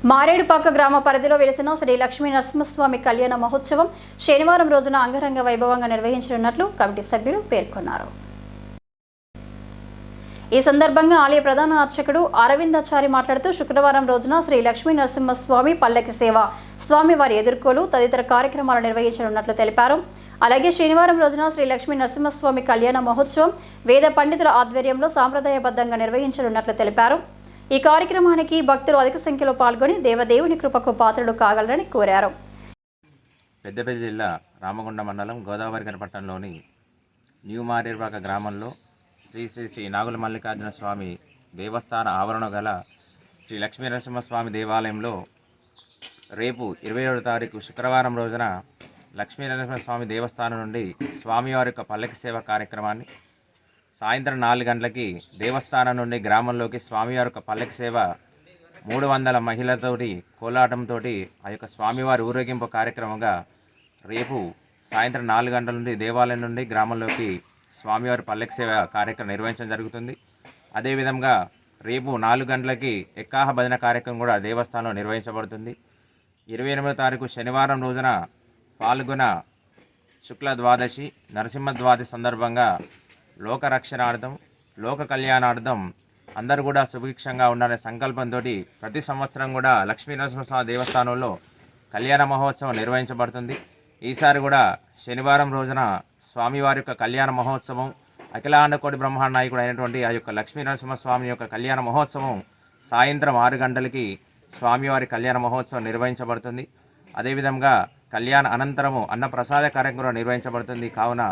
మారేడుపాక గ్రామ పరిధిలో వెలిసిన శ్రీ లక్ష్మీ నరసింహస్వామి కళ్యాణ మహోత్సవం శనివారం రోజున అంగరంగ వైభవంగా నిర్వహించనున్నట్లు కమిటీ సభ్యులు పేర్కొన్నారు. ఈ సందర్భంగా ఆలయ ప్రధాన అర్చకుడు అరవిందాచారి మాట్లాడుతూ శుక్రవారం రోజున శ్రీ లక్ష్మీ నరసింహస్వామి పల్లకి సేవ, స్వామివారి ఎదుర్కోలు తదితర కార్యక్రమాలు నిర్వహించనున్నట్లు తెలిపారు. అలాగే శనివారం రోజున శ్రీ లక్ష్మీ నరసింహస్వామి కళ్యాణ మహోత్సవం వేద పండితుల ఆధ్వర్యంలో సాంప్రదాయబద్ధంగా నిర్వహించనున్నట్లు తెలిపారు. ఈ కార్యక్రమానికి భక్తులు అధిక సంఖ్యలో పాల్గొని దేవదేవుని కృపకు పాత్రలు కాగలరని కోరారు. పెద్దపల్లి జిల్లా రామగుండం మండలం గోదావరి పట్టణంలోని న్యూ మారేడుపాక గ్రామంలో శ్రీ శ్రీ శ్రీ నాగుల మల్లికార్జున స్వామి దేవస్థాన ఆవరణ గల శ్రీ లక్ష్మీ నరసింహస్వామి దేవాలయంలో రేపు 27వ తారీఖు శుక్రవారం రోజున లక్ష్మీ నరసింహస్వామి దేవస్థానం నుండి స్వామివారి యొక్క పల్లకి సేవ కార్యక్రమాన్ని సాయంత్రం 4 గంటలకి దేవస్థానం నుండి గ్రామంలోకి స్వామివారి యొక్క పల్లకి సేవ 300 మహిళలతోటి కోలాటంతో ఆ యొక్క స్వామివారి ఊరేగింపు కార్యక్రమంగా రేపు సాయంత్రం 4 గంటల నుండి దేవాలయం నుండి గ్రామంలోకి స్వామివారి పల్లకి సేవ కార్యక్రమం నిర్వహించడం జరుగుతుంది. అదేవిధంగా రేపు 4 గంటలకి ఎక్కాహ భజన కార్యక్రమం కూడా దేవస్థానంలో నిర్వహించబడుతుంది. 28వ తారీఖు శనివారం రోజున పాల్గొన శుక్ల ద్వాదశి నరసింహ ద్వాదశి సందర్భంగా లోక రక్షణార్థం లోక కళ్యాణార్థం అందరూ కూడా సుభిక్షంగా ఉండాలనే సంకల్పంతో ప్రతి సంవత్సరం కూడా లక్ష్మీ నరసింహస్వామి దేవస్థానంలో కళ్యాణ మహోత్సవం నిర్వహించబడుతుంది. ఈసారి కూడా శనివారం రోజున స్వామివారి యొక్క కళ్యాణ మహోత్సవం అఖిలాండ కోటి బ్రహ్మాండ నాయకుడు అయినటువంటి ఆ యొక్క లక్ష్మీ నరసింహస్వామి యొక్క కళ్యాణ మహోత్సవం సాయంత్రం 6 గంటలకి స్వామివారి కళ్యాణ మహోత్సవం నిర్వహించబడుతుంది. అదేవిధంగా కళ్యాణ అనంతరము అన్నప్రసాద కార్యక్రమం నిర్వహించబడుతుంది. కావున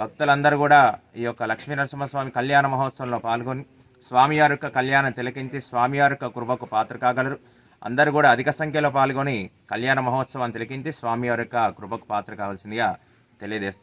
భక్తులందరూ కూడా ఈ యొక్క లక్ష్మీ నరసింహస్వామి కళ్యాణ మహోత్సవంలో పాల్గొని స్వామివారి యొక్క కళ్యాణం తిలకించి స్వామివారి యొక్క కృపకు పాత్ర కాగలరు. అందరూ కూడా అధిక సంఖ్యలో పాల్గొని కళ్యాణ మహోత్సవం తిలకించి స్వామివారి యొక్క కృపకు పాత్ర కావాల్సిందిగా తెలియజేస్తారు.